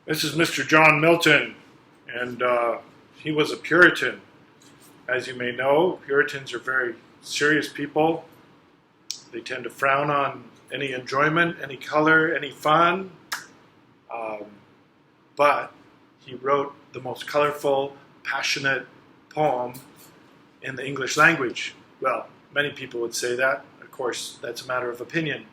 This is Mr. John Milton, and he was a Puritan. As you may know, Puritans are very serious people. They tend to frown on any enjoyment, any color, any fun. But he wrote the most colorful, passionate poem in the English language. Well, many people would say that. Of course, that's a matter of opinion.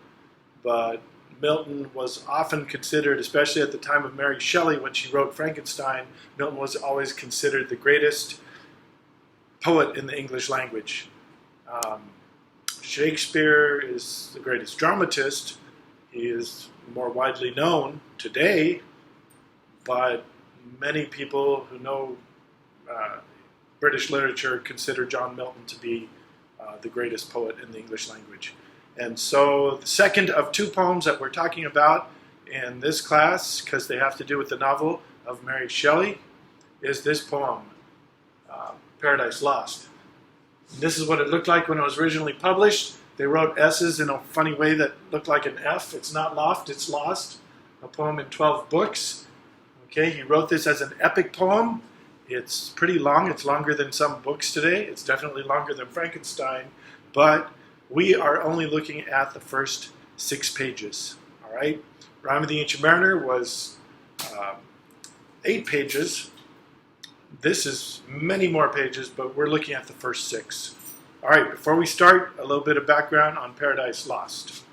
But Milton was often considered, especially at the time of Mary Shelley when she wrote Frankenstein, Milton was always considered the greatest poet in the English language. Shakespeare is the greatest dramatist. He is more widely known today, but many people who know British literature consider John Milton to be the greatest poet in the English language. And so the second of two poems that we're talking about in this class, because they have to do with the novel of Mary Shelley, is this poem, Paradise Lost. This is what it looked like when it was originally published. They wrote S's in a funny way that looked like an F. It's not loft, it's lost. A poem in 12 books. Okay, he wrote this as an epic poem. It's pretty long. It's longer than some books today. It's definitely longer than Frankenstein. But we are only looking at the first 6 pages. All right? Rime of the Ancient Mariner was 8 pages. This is many more pages, but we're looking at the first 6. All right, before we start, a little bit of background on Paradise Lost.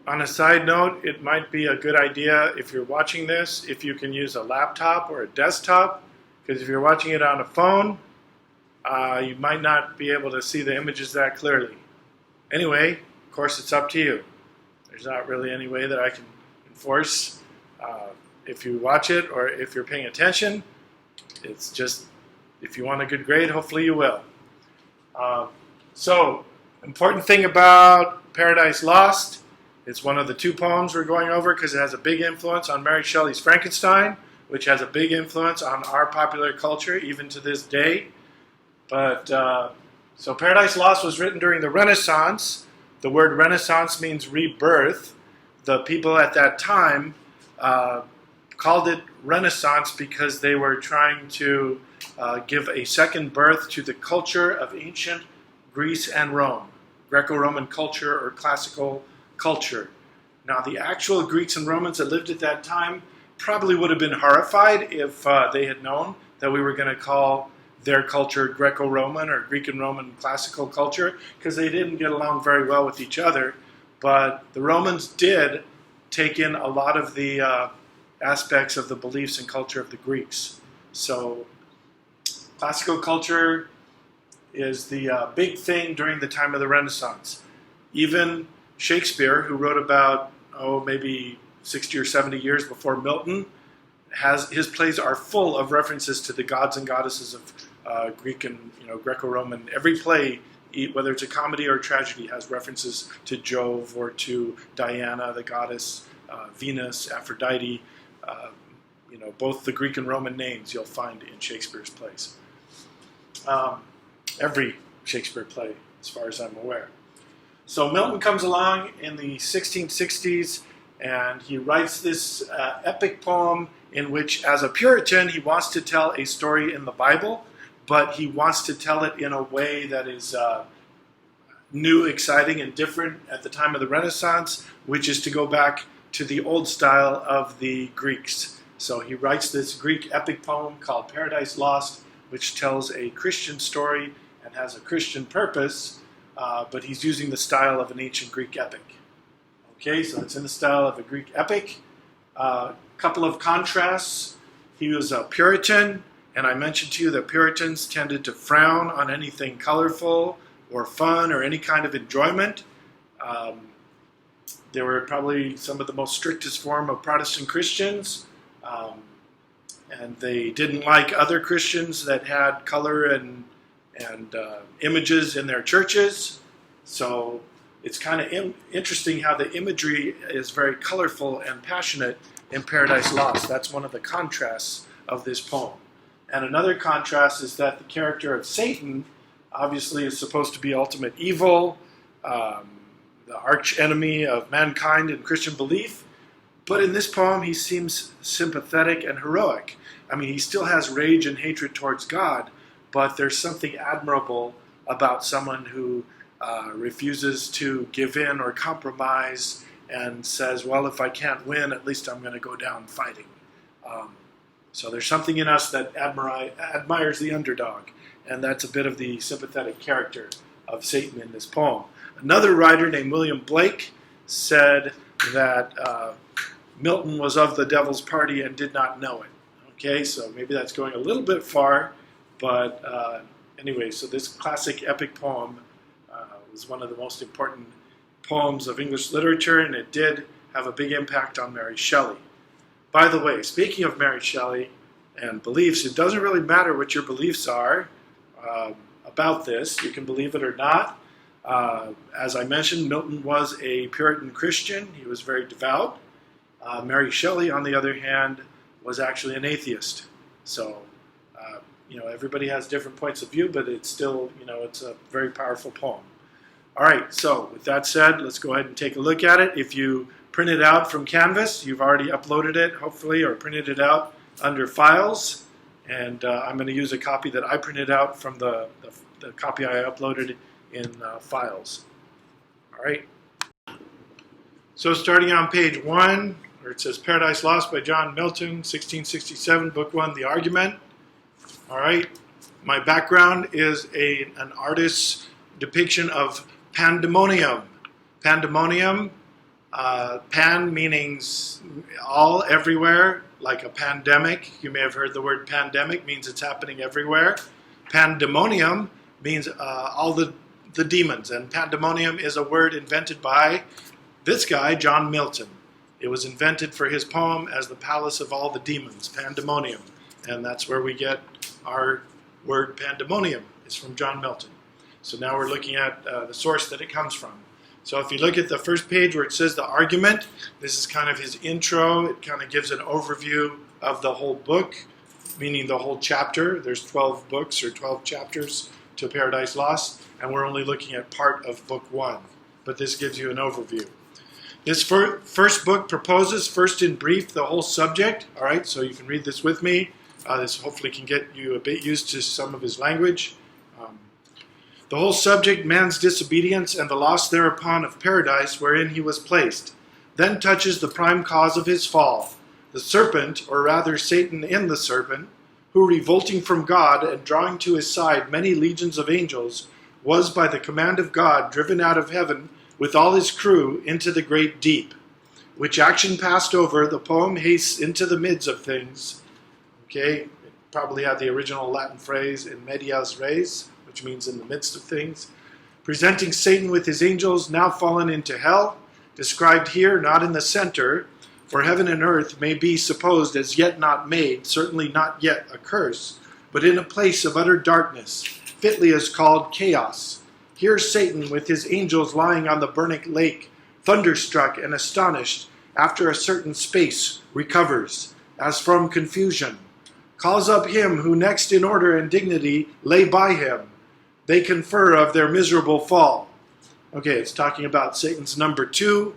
On a side note, it might be a good idea if you're watching this, if you can use a laptop or a desktop, because if you're watching it on a phone, you might not be able to see the images that clearly. Anyway, of course, it's up to you. There's not really any way that I can enforce if you watch it or if you're paying attention. It's just, if you want a good grade, hopefully you will. So, important thing about Paradise Lost, it's one of the 2 poems we're going over because it has a big influence on Mary Shelley's Frankenstein, which has a big influence on our popular culture even to this day. But so Paradise Lost was written during the Renaissance. The word Renaissance means rebirth. The people at that time called it Renaissance because they were trying to give a second birth to the culture of ancient Greece and Rome, Greco-Roman culture or classical culture. Now, the actual Greeks and Romans that lived at that time probably would have been horrified if they had known that we were going to call their culture Greco-Roman or Greek and Roman classical culture, because they didn't get along very well with each other. But the Romans did take in a lot of the aspects of the beliefs and culture of the Greeks. So classical culture is the big thing during the time of the Renaissance. Even Shakespeare, who wrote about, maybe 60 or 70 years before Milton, his plays are full of references to the gods and goddesses of Greek and Greco-Roman. Every play, whether it's a comedy or a tragedy, has references to Jove or to Diana, the goddess, Venus, Aphrodite. Both the Greek and Roman names you'll find in Shakespeare's plays. Every Shakespeare play, as far as I'm aware. So Milton comes along in the 1660s, and he writes this epic poem in which, as a Puritan, he wants to tell a story in the Bible, but he wants to tell it in a way that is new, exciting, and different at the time of the Renaissance, which is to go back to the old style of the Greeks. So he writes this Greek epic poem called Paradise Lost, which tells a Christian story and has a Christian purpose, but he's using the style of an ancient Greek epic. Okay, so it's in the style of a Greek epic. Couple of contrasts. He was a Puritan, and I mentioned to you that Puritans tended to frown on anything colorful or fun or any kind of enjoyment. They were probably some of the most strictest form of Protestant Christians, and they didn't like other Christians that had color and images in their churches. So it's kind of interesting how the imagery is very colorful and passionate in Paradise Lost. That's one of the contrasts of this poem. And another contrast is that the character of Satan obviously is supposed to be ultimate evil, the arch enemy of mankind and Christian belief, But in this poem, he seems sympathetic and heroic. I mean, he still has rage and hatred towards God, but there's something admirable about someone who refuses to give in or compromise and says, well, if I can't win, at least I'm going to go down fighting. So there's something in us that admires the underdog, and that's a bit of the sympathetic character of Satan in this poem. Another writer named William Blake said that Milton was of the devil's party and did not know it. Okay, so maybe that's going a little bit far, but anyway, so this classic epic poem was one of the most important poems of English literature, and it did have a big impact on Mary Shelley. By the way, speaking of Mary Shelley and beliefs, it doesn't really matter what your beliefs are about this. You can believe it or not. As I mentioned, Milton was a Puritan Christian. He was very devout. Mary Shelley, on the other hand, was actually an atheist. So, everybody has different points of view, but it's still, it's a very powerful poem. All right, so with that said, let's go ahead and take a look at it. If you print it out from Canvas, you've already uploaded it, hopefully, or printed it out under Files. And I'm going to use a copy that I printed out from the copy I uploaded in Files. All right. So starting on page 1, where it says Paradise Lost by John Milton, 1667, Book 1, The Argument. All right. My background is an artist's depiction of pandemonium. Pandemonium, pan meaning all, everywhere, like a pandemic. You may have heard the word pandemic, means it's happening everywhere. Pandemonium means all the demons, and pandemonium is a word invented by this guy, John Milton. It was invented for his poem as the palace of all the demons, pandemonium, and that's where we get our word pandemonium. It's from John Milton. So now we're looking at the source that it comes from. So if you look at the first page where it says the argument, this is kind of his intro. It kind of gives an overview of the whole book, meaning the whole chapter. There's 12 books or 12 chapters to Paradise Lost, and we're only looking at part of book 1. But this gives you an overview. This first book proposes, first in brief, the whole subject. All right, so you can read this with me. This hopefully can get you a bit used to some of his language. The whole subject, man's disobedience and the loss thereupon of paradise wherein he was placed, then touches the prime cause of his fall, the serpent, or rather Satan in the serpent, who revolting from God and drawing to his side many legions of angels, was by the command of God driven out of heaven with all his crew into the great deep. Which action passed over, the poem hastes into the midst of things. Okay, it probably had the original Latin phrase in medias res, which means in the midst of things, presenting Satan with his angels now fallen into hell, described here not in the center, for heaven and earth may be supposed as yet not made, certainly not yet a curse, but in a place of utter darkness, fitly as called chaos. Here Satan with his angels lying on the burning lake, thunderstruck and astonished, after a certain space recovers, as from confusion, calls up him who next in order and dignity lay by him. They confer of their miserable fall. Okay, it's talking about Satan's number 2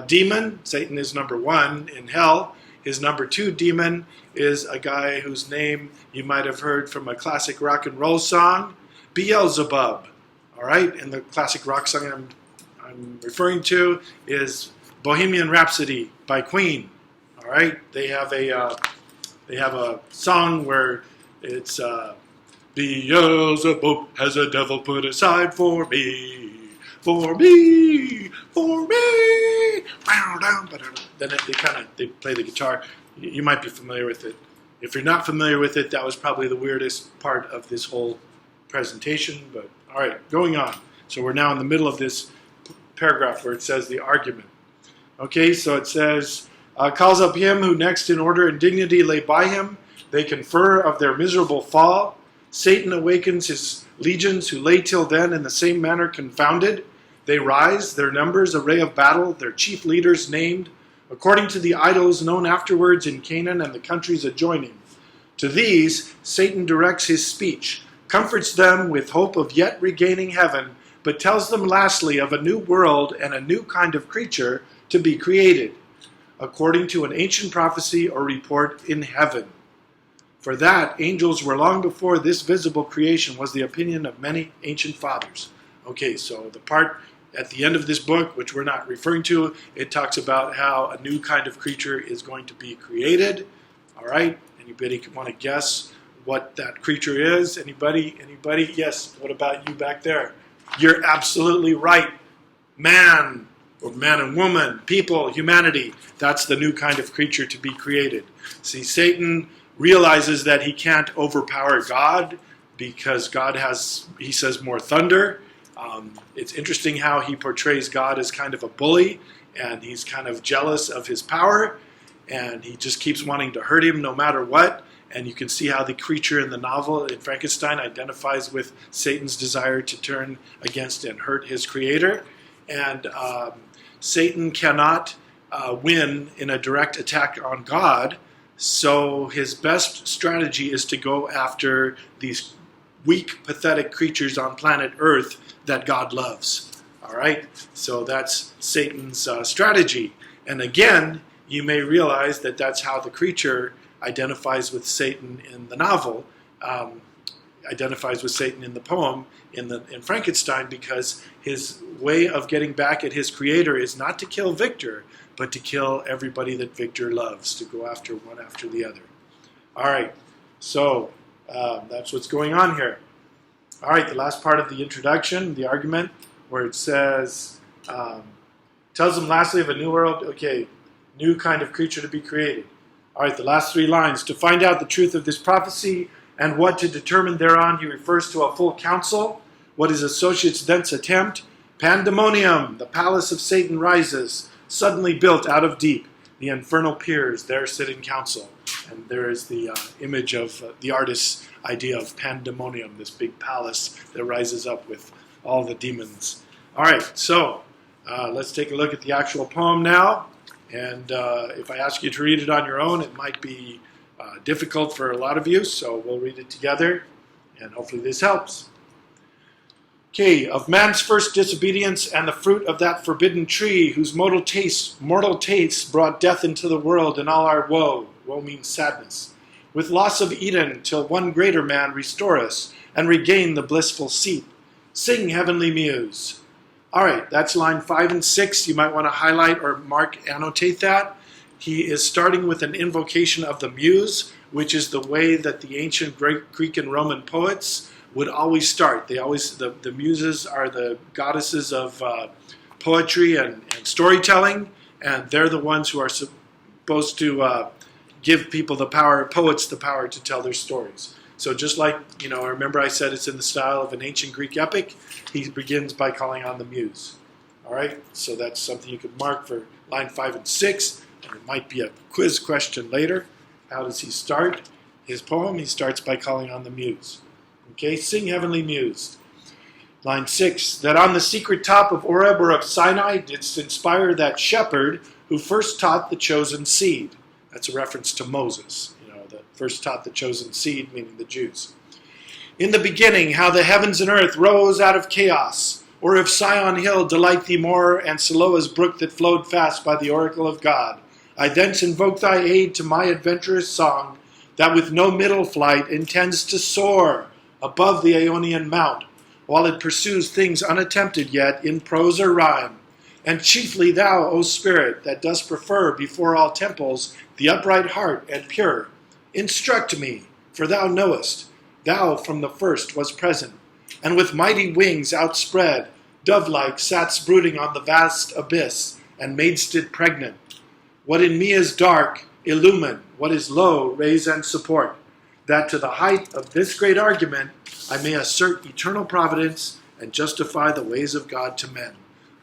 demon. Satan is number 1 in hell. His number 2 demon is a guy whose name you might have heard from a classic rock and roll song, Beelzebub. All right, and the classic rock song I'm referring to is Bohemian Rhapsody by Queen. All right, they have a song where it's Beelzebub has a devil put aside for me, for me, for me. Then they play the guitar. You might be familiar with it. If you're not familiar with it, that was probably the weirdest part of this whole presentation. But all right, going on. So we're now in the middle of this paragraph where it says the argument. Okay, so it says, calls up him who next in order and dignity lay by him. They confer of their miserable fall. Satan awakens his legions who lay till then in the same manner confounded. They rise, their numbers array of battle, their chief leaders named, according to the idols known afterwards in Canaan and the countries adjoining. To these Satan directs his speech, comforts them with hope of yet regaining heaven, but tells them lastly of a new world and a new kind of creature to be created. according to an ancient prophecy or report in heaven. For that, angels were long before this visible creation was the opinion of many ancient fathers. Okay, so the part at the end of this book, which we're not referring to, it talks about how a new kind of creature is going to be created. All right, anybody want to guess what that creature is? Anybody? Anybody? Yes, what about you back there? You're absolutely right. Man, or man and woman, people, humanity. That's the new kind of creature to be created. See, Satan realizes that he can't overpower God because God has, he says, more thunder. It's interesting how he portrays God as kind of a bully, and he's kind of jealous of his power, and he just keeps wanting to hurt him no matter what. And you can see how the creature in the novel in Frankenstein identifies with Satan's desire to turn against and hurt his creator. And Satan cannot win in a direct attack on God, so his best strategy is to go after these weak, pathetic creatures on planet Earth that God loves. All right? So that's Satan's strategy. And again, you may realize that that's how the creature identifies with Satan in the novel, identifies with Satan in the poem, in Frankenstein, because his way of getting back at his creator is not to kill Victor, but to kill everybody that Victor loves, to go after one after the other. All right, so that's what's going on here. All right, the last part of the introduction, the argument, where it says, tells them lastly of a new world, okay, new kind of creature to be created. All right, the last 3 lines. To find out the truth of this prophecy and what to determine thereon, he refers to a full council. What his associates thence attempt. Pandemonium, the palace of Satan rises, suddenly built out of deep. The infernal peers there sit in council. And there is the image of the artist's idea of pandemonium, this big palace that rises up with all the demons. All right, so let's take a look at the actual poem now. And if I ask you to read it on your own, it might be difficult for a lot of you, so we'll read it together, and hopefully this helps. Okay, of man's first disobedience and the fruit of that forbidden tree, whose mortal tastes brought death into the world and all our woe. Woe means sadness. With loss of Eden, till one greater man restore us and regain the blissful seat. Sing, heavenly muse. All right, that's line 5 and 6. You might want to highlight or annotate that. He is starting with an invocation of the muse, which is the way that the ancient Greek and Roman poets would always start. The muses are the goddesses of poetry and storytelling, and they're the ones who are supposed to give people the power, poets the power to tell their stories. So just like, remember I said it's in the style of an ancient Greek epic, he begins by calling on the muse. All right, so that's something you could mark for line 5 and 6, and it might be a quiz question later. How does he start his poem? He starts by calling on the muse. Okay, sing, heavenly muse. Line 6, that on the secret top of Oreb or of Sinai didst inspire that shepherd who first taught the chosen seed. That's a reference to Moses, that first taught the chosen seed, meaning the Jews. In the beginning, how the heavens and earth rose out of chaos, or if Sion hill delight thee more, and Siloa's brook that flowed fast by the oracle of God, I thence invoke thy aid to my adventurous song, that with no middle flight intends to soar above the Aeonian mount, while it pursues things unattempted yet in prose or rhyme. And chiefly thou, O Spirit, that dost prefer before all temples the upright heart and pure, instruct me, for thou knowest, thou from the first was present, and with mighty wings outspread, dove-like satst brooding on the vast abyss, and madest it pregnant. What in me is dark, illumine, what is low, raise and support, that to the height of this great argument I may assert eternal providence and justify the ways of God to men.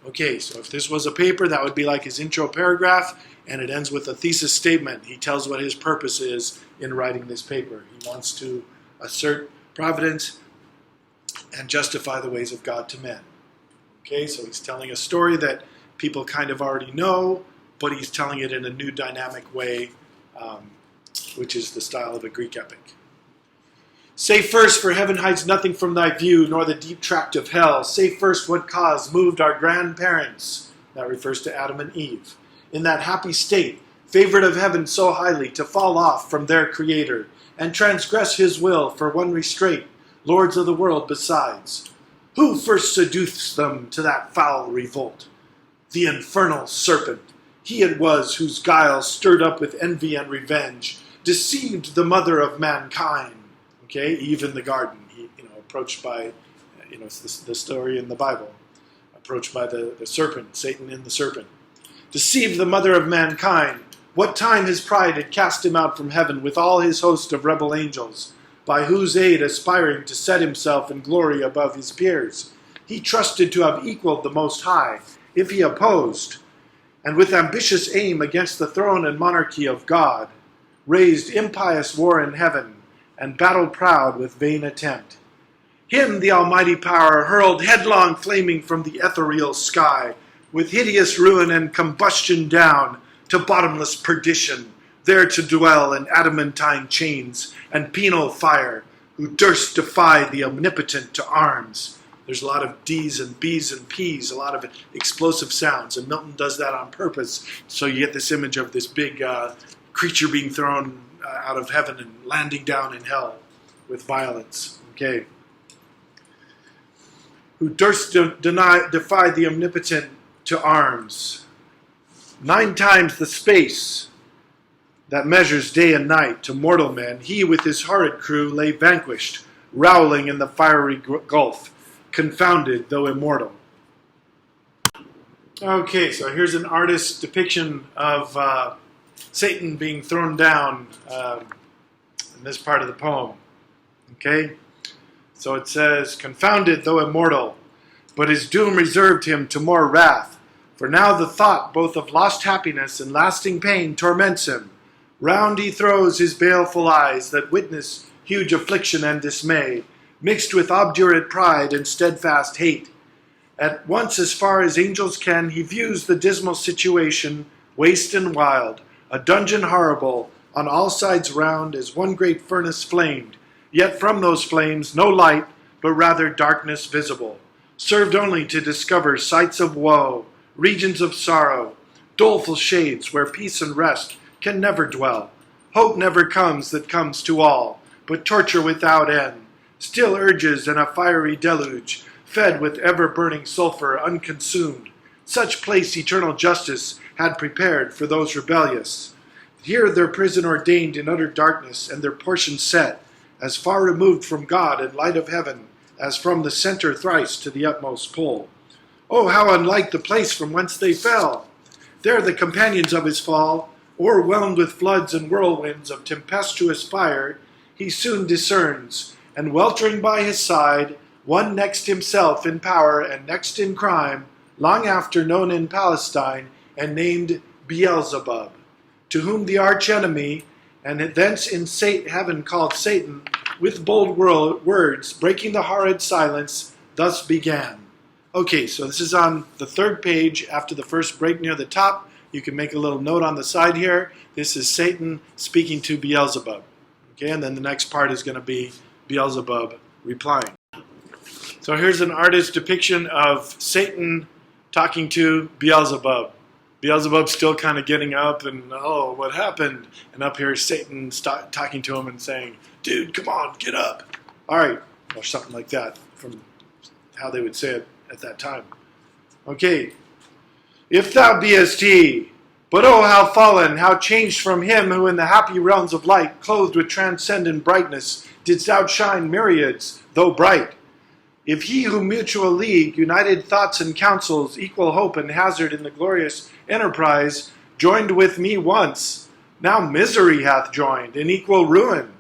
Okay, so if this was a paper, that would be like his intro paragraph, and it ends with a thesis statement. He tells what his purpose is in writing this paper. He wants to assert providence and justify the ways of God to men. Okay, so he's telling a story that people kind of already know, but he's telling it in a new dynamic way, which is the style of a Greek epic. Say first, for heaven hides nothing from thy view, nor the deep tract of hell. Say first what cause moved our grandparents, that refers to Adam and Eve, in that happy state, favored of heaven so highly, to fall off from their Creator, and transgress his will for one restraint, lords of the world besides? Who first seduced them to that foul revolt? The infernal serpent. He it was whose guile, stirred up with envy and revenge, deceived the mother of mankind. Okay, Eve in the garden, approached by, it's the story in the Bible, approached by the serpent, Satan in the serpent. Deceived the mother of mankind. What time his pride had cast him out from heaven with all his host of rebel angels, by whose aid aspiring to set himself in glory above his peers, he trusted to have equaled the Most High, if he opposed, and with ambitious aim against the throne and monarchy of God, raised impious war in heaven, and battle proud with vain attempt. Him the almighty power hurled headlong flaming from the ethereal sky, with hideous ruin and combustion down to bottomless perdition, there to dwell in adamantine chains and penal fire, who durst defy the omnipotent to arms. There's a lot of D's and B's and P's, a lot of explosive sounds, and Milton does that on purpose, so you get this image of this big creature being thrown out of heaven and landing down in hell with violence. Okay. Who durst defy the omnipotent to arms. 9 times the space that measures day and night to mortal men, he with his horrid crew lay vanquished, rowling in the fiery gulf, confounded though immortal. Okay, so here's an artist's depiction of Satan being thrown down in this part of the poem. Okay, so it says, confounded though immortal, but his doom reserved him to more wrath. For now the thought both of lost happiness and lasting pain torments him. Round he throws his baleful eyes that witness huge affliction and dismay, mixed with obdurate pride and steadfast hate. At once, as far as angels can, he views the dismal situation, waste and wild, a dungeon horrible, on all sides round as one great furnace flamed, yet from those flames no light, but rather darkness visible, served only to discover sights of woe, regions of sorrow, doleful shades where peace and rest can never dwell. Hope never comes that comes to all, but torture without end still urges in a fiery deluge, fed with ever-burning sulfur unconsumed. Such place eternal justice had prepared for those rebellious. Here their prison ordained in utter darkness, and their portion set, as far removed from God and light of heaven, as from the center thrice to the utmost pole. Oh, how unlike the place from whence they fell! There the companions of his fall, o'erwhelmed with floods and whirlwinds of tempestuous fire, he soon discerns, and weltering by his side, one next himself in power and next in crime, long after known in Palestine, and named Beelzebub, to whom the archenemy, and thence in heaven called Satan, with bold words, breaking the horrid silence, thus began. Okay, so this is on the 3rd page after the first break near the top. You can make a little note on the side here. This is Satan speaking to Beelzebub. Okay, and then the next part is going to be Beelzebub replying. So here's an artist's depiction of Satan talking to Beelzebub. Beelzebub's still kind of getting up and, oh, what happened? And up here Satan talking to him and saying, dude, come on, get up. All right, or something like that from how they would say it at that time. Okay. If thou beest he, but oh, how fallen, how changed from him who in the happy realms of light, clothed with transcendent brightness, didst outshine myriads, though bright. If he who mutual league, united thoughts and counsels, equal hope and hazard in the glorious enterprise, joined with me once, now misery hath joined, in equal ruin.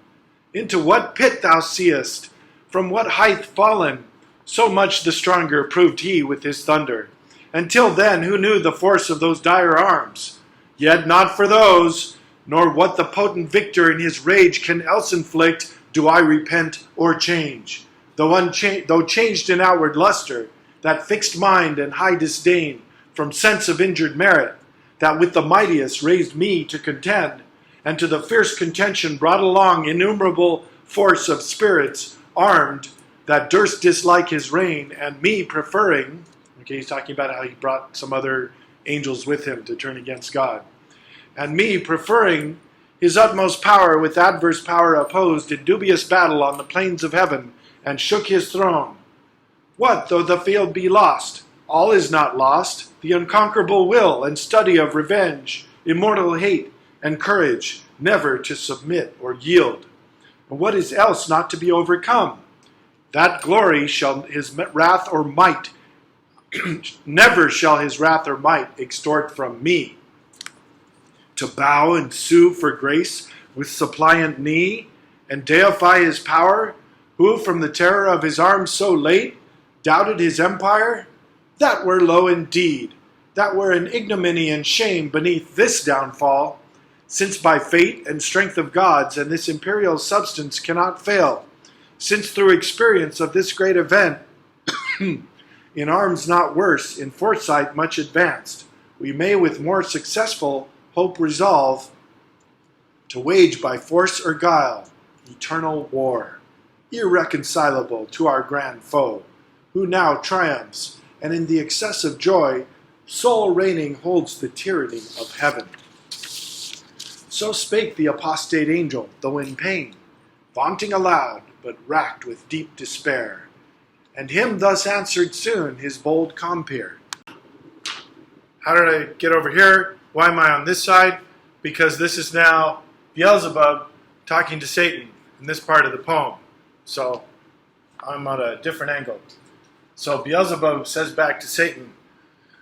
Into what pit thou seest, from what height fallen, so much the stronger proved he with his thunder. Until then, who knew the force of those dire arms? Yet not for those, nor what the potent victor in his rage can else inflict, do I repent or change. Though changed in outward luster, that fixed mind and high disdain, from sense of injured merit, that with the mightiest raised me to contend, and to the fierce contention brought along innumerable force of spirits, armed, that durst dislike his reign, and me preferring. Okay, he's talking about how he brought some other angels with him to turn against God. And me preferring his utmost power with adverse power opposed in dubious battle on the plains of heaven, and shook his throne. What though the field be lost? All is not lost. The unconquerable will and study of revenge, immortal hate, and courage, never to submit or yield. And what is else not to be overcome? That glory shall his wrath or might, never shall his wrath or might extort from me. To bow and sue for grace with suppliant knee, and deify his power, who from the terror of his arms so late doubted his empire? That were low indeed. That were an ignominy and shame beneath this downfall, since by fate and strength of gods and this imperial substance cannot fail, since through experience of this great event, in arms not worse, in foresight much advanced, we may with more successful hope resolve to wage by force or guile eternal war, irreconcilable to our grand foe, who now triumphs, and in the excess of joy, sole reigning holds the tyranny of heaven. So spake the apostate angel, though in pain, vaunting aloud, but racked with deep despair. And him thus answered soon his bold compeer. How did I get over here? Why am I on this side? Because this is now Beelzebub talking to Satan in this part of the poem. So I'm at a different angle. So Beelzebub says back to Satan,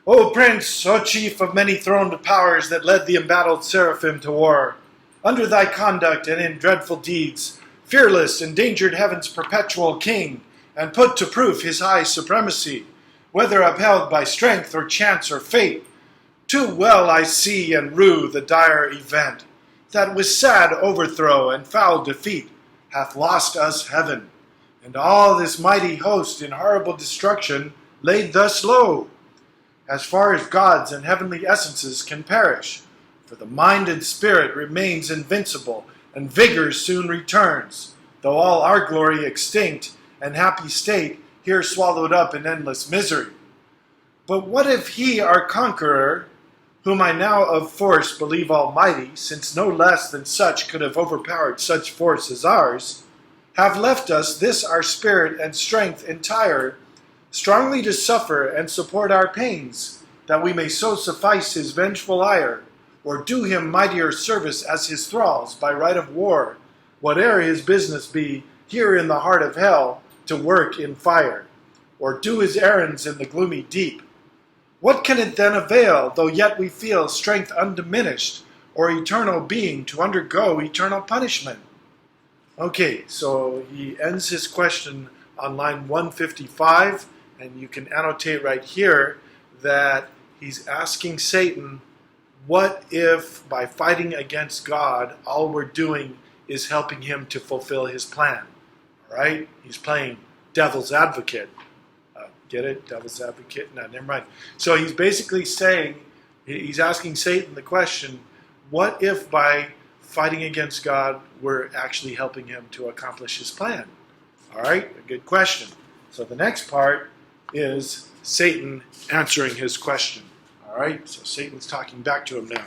O prince, O chief of many throned powers that led the embattled seraphim to war, under thy conduct and in dreadful deeds, fearless endangered heaven's perpetual king, and put to proof his high supremacy, whether upheld by strength or chance or fate, too well I see and rue the dire event, that with sad overthrow and foul defeat hath lost us heaven, and all this mighty host in horrible destruction laid thus low, as far as gods and heavenly essences can perish, for the mind and spirit remains invincible, and vigor soon returns, though all our glory extinct and happy state here swallowed up in endless misery. But what if he, our conqueror, whom I now of force believe almighty, since no less than such could have overpowered such force as ours, have left us this our spirit and strength entire, strongly to suffer and support our pains, that we may so suffice his vengeful ire, or do him mightier service as his thralls by right of war, whate'er his business be, here in the heart of hell, to work in fire, or do his errands in the gloomy deep. What can it then avail, though yet we feel strength undiminished, or eternal being to undergo eternal punishment? Okay, so he ends his question on line 155, and you can annotate right here that he's asking Satan, what if by fighting against God, all we're doing is helping him to fulfill his plan? All right? He's playing devil's advocate. Get it? Devil's advocate? No, never mind. So he's basically saying, he's asking Satan the question, what if by fighting against God, we're actually helping him to accomplish his plan? All right? A good question. So the next part is Satan answering his question. All right? So Satan's talking back to him now.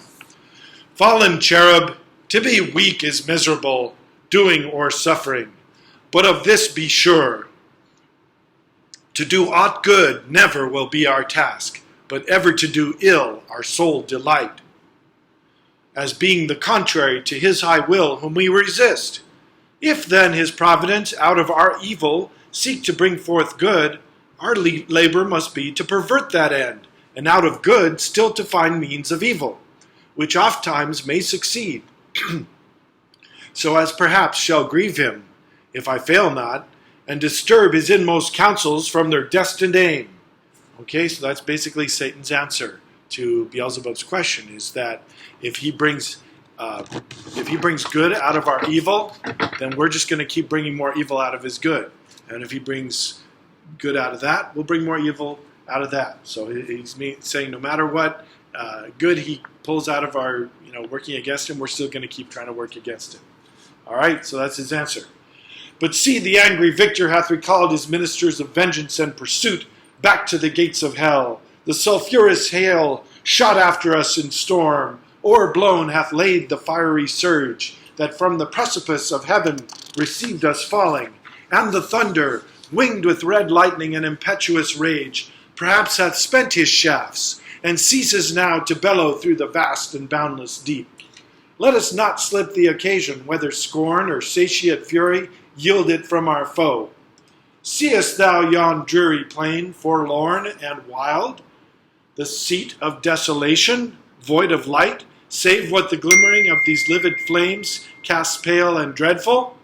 Fallen cherub, to be weak is miserable, doing or suffering. But of this be sure, to do aught good never will be our task, but ever to do ill our sole delight, as being the contrary to his high will whom we resist. If then his providence out of our evil seek to bring forth good, our labor must be to pervert that end, and out of good still to find means of evil, which oft times may succeed, so as perhaps shall grieve him, if I fail not, and disturb his inmost counsels from their destined aim. Okay, so that's basically Satan's answer to Beelzebub's question, is that if he brings good out of our evil, then we're just going to keep bringing more evil out of his good. And if he brings good out of that, we'll bring more evil out of that. So he's saying no matter what good he pulls out of our, working against him, we're still going to keep trying to work against him. All right, so that's his answer. But see, the angry victor hath recalled his ministers of vengeance and pursuit back to the gates of hell, The sulphurous hail shot after us in storm, o'erblown hath laid the fiery surge, that from the precipice of heaven received us falling, and the thunder, winged with red lightning and impetuous rage, perhaps hath spent his shafts, and ceases now to bellow through the vast and boundless deep. Let us not slip the occasion, whether scorn or satiate fury yield it from our foe. Seest thou yon dreary plain, forlorn and wild, the seat of desolation, void of light, save what the glimmering of these livid flames casts pale and dreadful?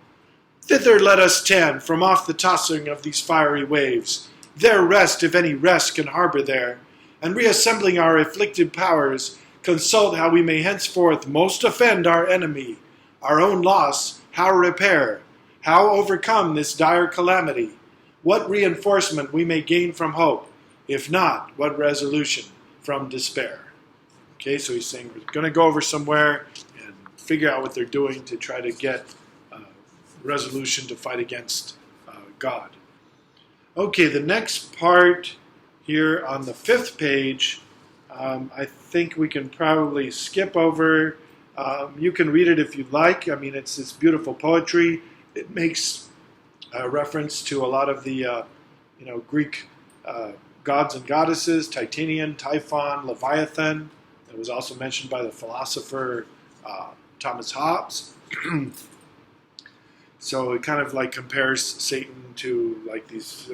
Thither let us tend, from off the tossing of these fiery waves, there rest, if any rest can harbor there, and reassembling our afflicted powers, consult how we may henceforth most offend our enemy, our own loss, how repair, how overcome this dire calamity, what reinforcement we may gain from hope, if not, what resolution from despair. Okay, so he's saying we're going to go over somewhere and figure out what they're doing to try to get resolution to fight against God. Okay, the next part here on the 5th page, I think we can probably skip over. You can read it if you'd like. I mean, it's beautiful poetry. It makes reference to a lot of the Greek gods and goddesses, Titanian, Typhon, Leviathan. It was also mentioned by the philosopher Thomas Hobbes. So it kind of like compares Satan to like these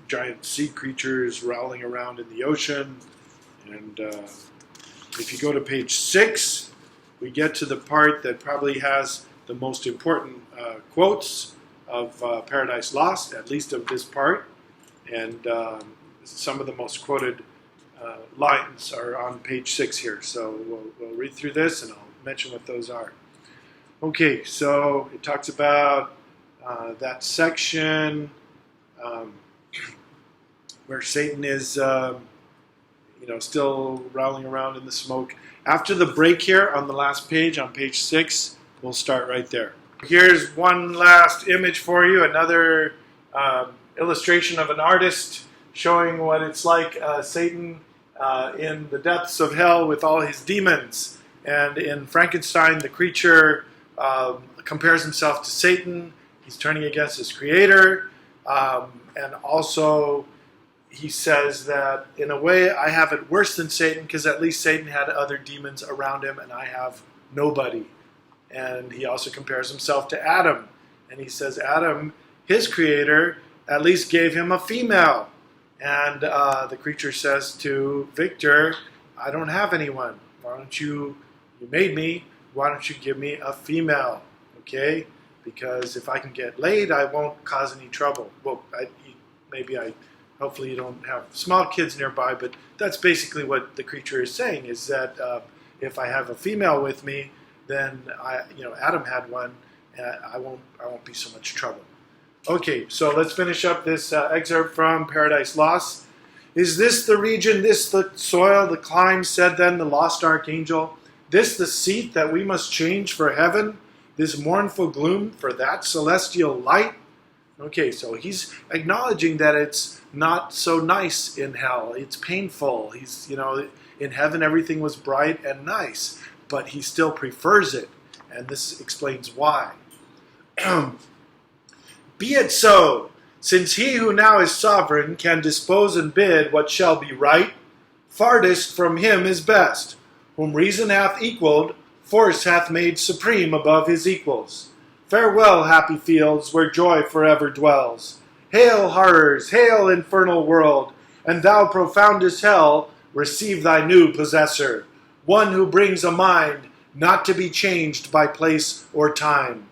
giant sea creatures rolling around in the ocean. And if you go to page 6, we get to the part that probably has the most important quotes of Paradise Lost, at least of this part. And some of the most quoted lines are on page 6 here. So we'll read through this and I'll mention what those are. Okay, so it talks about that section where Satan is still rolling around in the smoke. After the break here on the last page, on page 6, we'll start right there. Here's one last image for you, another illustration of an artist showing what it's like Satan in the depths of hell with all his demons. And in Frankenstein, the creature compares himself to Satan. He's turning against his creator. And also, he says that, in a way, I have it worse than Satan because at least Satan had other demons around him and I have nobody. And he also compares himself to Adam. And he says Adam, his creator, at least gave him a female. And the creature says to Victor, I don't have anyone. Why don't you made me, why don't you give me a female? Okay? Because if I can get laid, I won't cause any trouble. Well, hopefully you don't have small kids nearby, but that's basically what the creature is saying, is that if I have a female with me, then Adam had one, and I won't be so much trouble. Okay, so let's finish up this excerpt from Paradise Lost. Is this the region, this the soil, the clime, said then the lost archangel? This the seat that we must change for heaven? This mournful gloom for that celestial light? Okay, so he's acknowledging that it's not so nice in hell. It's painful. He's, in heaven everything was bright and nice, but he still prefers it. And this explains why. Be it so, since he who now is sovereign can dispose and bid what shall be right, farthest from him is best, whom reason hath equalled, force hath made supreme above his equals. Farewell, happy fields, where joy forever dwells. Hail, horrors, hail, infernal world, and thou profoundest hell, receive thy new possessor, one who brings a mind not to be changed by place or time.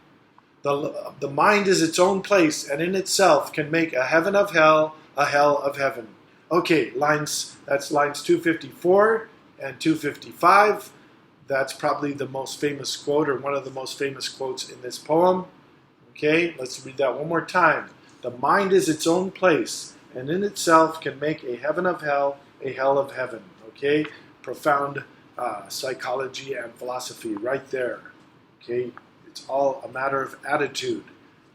The mind is its own place, and in itself can make a heaven of hell, a hell of heaven. Okay, that's lines 254 and 255. That's probably the most famous quote, or one of the most famous quotes in this poem. Okay, let's read that one more time. The mind is its own place, and in itself can make a heaven of hell, a hell of heaven. Okay, profound psychology and philosophy right there. Okay, it's all a matter of attitude.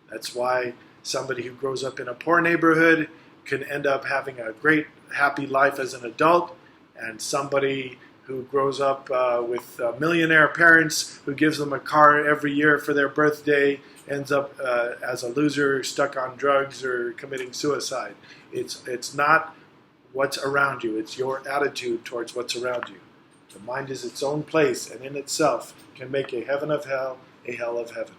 That's why somebody who grows up in a poor neighborhood can end up having a great, happy life as an adult, and somebody who grows up with millionaire parents who gives them a car every year for their birthday ends up as a loser, stuck on drugs or committing suicide. It's not what's around you, it's your attitude towards what's around you. The mind is its own place, and in itself can make a heaven of hell, a hell of heaven.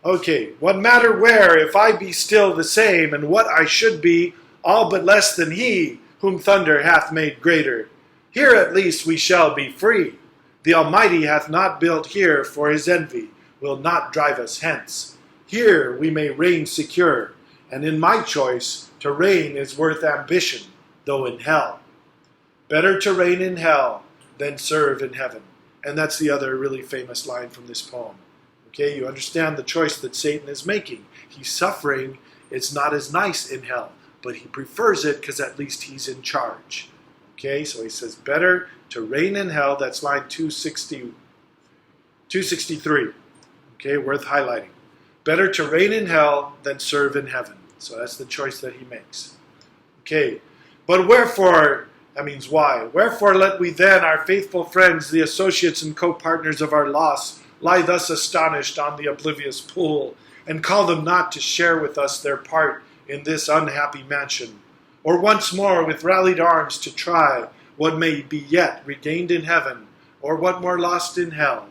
Okay, what matter where, if I be still the same, and what I should be, all but less than he, whom thunder hath made greater. Here at least we shall be free. The Almighty hath not built here for his envy, will not drive us hence. Here we may reign secure, and in my choice, to reign is worth ambition, though in hell. Better to reign in hell than serve in heaven. And that's the other really famous line from this poem. Okay, you understand the choice that Satan is making. He's suffering. It's not as nice in hell, but he prefers it because at least he's in charge. Okay, so he says, better to reign in hell. That's line 263. Okay, worth highlighting. Better to reign in hell than serve in heaven. So that's the choice that he makes. Okay, but wherefore, that means why? Wherefore let we then, our faithful friends, the associates and co-partners of our loss, lie thus astonished on the oblivious pool, and call them not to share with us their part in this unhappy mansion, or once more with rallied arms to try what may be yet regained in heaven, or what more lost in hell.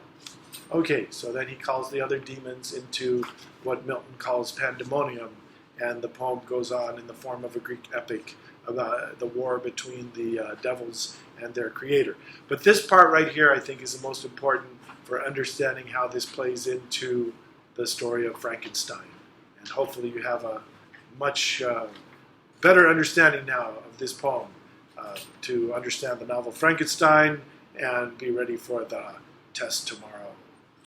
Okay, so then he calls the other demons into what Milton calls pandemonium, and the poem goes on in the form of a Greek epic about the war between the devils and their creator. But this part right here, I think, is the most important for understanding how this plays into the story of Frankenstein. And hopefully you have a much better understanding now of this poem to understand the novel Frankenstein and be ready for the test tomorrow.